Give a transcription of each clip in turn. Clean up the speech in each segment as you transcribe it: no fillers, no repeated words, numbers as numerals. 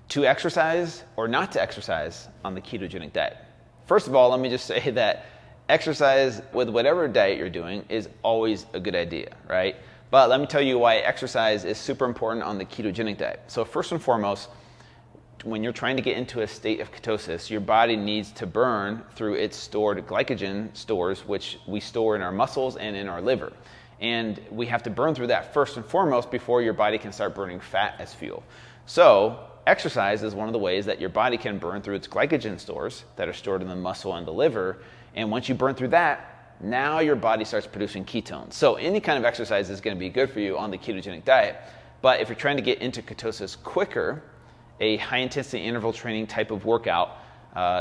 to exercise or not to exercise on the ketogenic diet. First of all, let me just say that exercise with whatever diet you're doing is always a good idea, right? But let me tell you why exercise is super important on the ketogenic diet. So first and foremost, when you're trying to get into a state of ketosis, your body needs to burn through its stored glycogen stores, which we store in our muscles and in our liver. And we have to burn through that first and foremost before your body can start burning fat as fuel. So exercise is one of the ways that your body can burn through its glycogen stores that are stored in the muscle and the liver. And once you burn through that, now your body starts producing ketones. So any kind of exercise is going to be good for you on the ketogenic diet. But if you're trying to get into ketosis quicker, a high intensity interval training type of workout,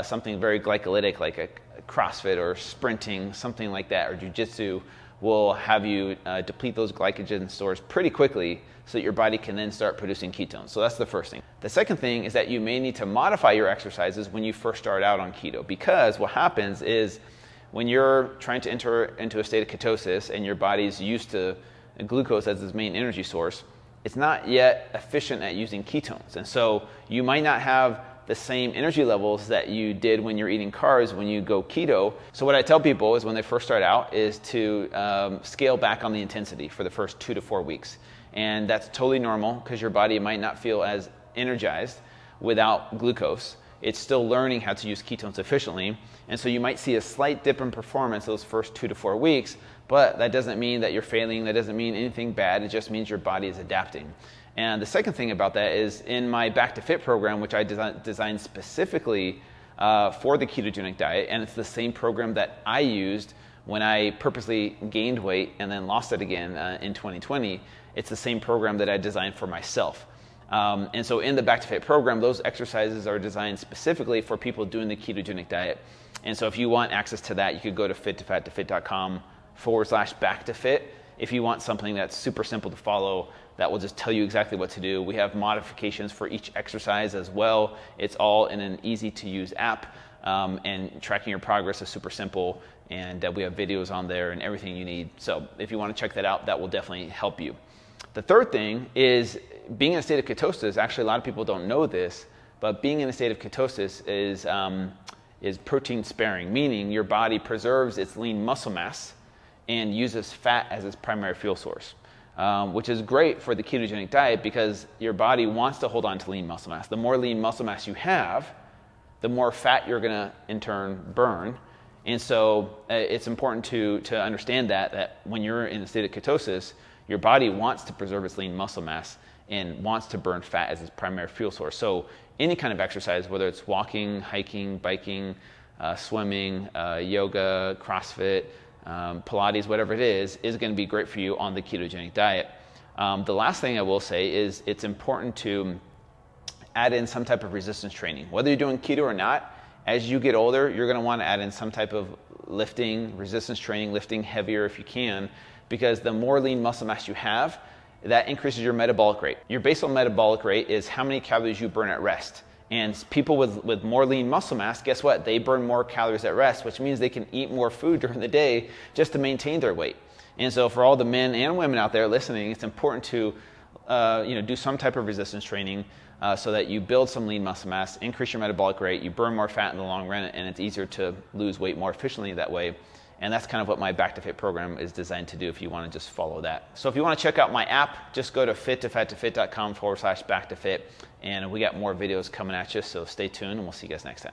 something very glycolytic like a CrossFit or sprinting, something like that, or jiu-jitsu, will have you deplete those glycogen stores pretty quickly so that your body can then start producing ketones. So that's the first thing. The second thing is that you may need to modify your exercises when you first start out on keto, because what happens is when you're trying to enter into a state of ketosis and your body's used to glucose as its main energy source, it's not yet efficient at using ketones. And so you might not have the same energy levels that you did when you're eating carbs when you go keto. So what I tell people is when they first start out is to scale back on the intensity for the first 2 to 4 weeks. And that's totally normal because your body might not feel as energized without glucose. It's still learning how to use ketones efficiently. And so you might see a slight dip in performance those first 2 to 4 weeks, but that doesn't mean that you're failing. That doesn't mean anything bad. It just means your body is adapting. And the second thing about that is in my Back to Fit program, which I designed specifically for the ketogenic diet, and it's the same program that I used when I purposely gained weight and then lost it again in 2020. It's the same program that I designed for myself. And so in the Back to Fit program, those exercises are designed specifically for people doing the ketogenic diet. And so if you want access to that, you could go to fit2fat2fit.com/backtofit. If you want something that's super simple to follow, that will just tell you exactly what to do. We have modifications for each exercise as well. It's all in an easy to use app, and tracking your progress is super simple. And we have videos on there and everything you need. So if you want to check that out, that will definitely help you. The third thing is being in a state of ketosis. Actually, a lot of people don't know this, but being in a state of ketosis is protein sparing, meaning your body preserves its lean muscle mass and uses fat as its primary fuel source, which is great for the ketogenic diet because your body wants to hold on to lean muscle mass. The more lean muscle mass you have, the more fat you're going to in turn burn. And so it's important to understand that when you're in a state of ketosis, your body wants to preserve its lean muscle mass and wants to burn fat as its primary fuel source. So any kind of exercise, whether it's walking, hiking, biking, swimming, yoga, CrossFit, Pilates, whatever it is going to be great for you on the ketogenic diet. The last thing I will say is it's important to add in some type of resistance training. Whether you're doing keto or not, as you get older, you're going to want to add in some type of lifting, resistance training, lifting heavier if you can, because the more lean muscle mass you have, that increases your metabolic rate. Your basal metabolic rate is how many calories you burn at rest. And people with more lean muscle mass, guess what? They burn more calories at rest, which means they can eat more food during the day just to maintain their weight. And so for all the men and women out there listening, it's important to do some type of resistance training so that you build some lean muscle mass, increase your metabolic rate, you burn more fat in the long run, and it's easier to lose weight more efficiently that way. And that's kind of what my Back to Fit program is designed to do if you want to just follow that. So if you want to check out my app, just go to fit2fat2fit.com/backtofit. And we got more videos coming at you, so stay tuned and we'll see you guys next time.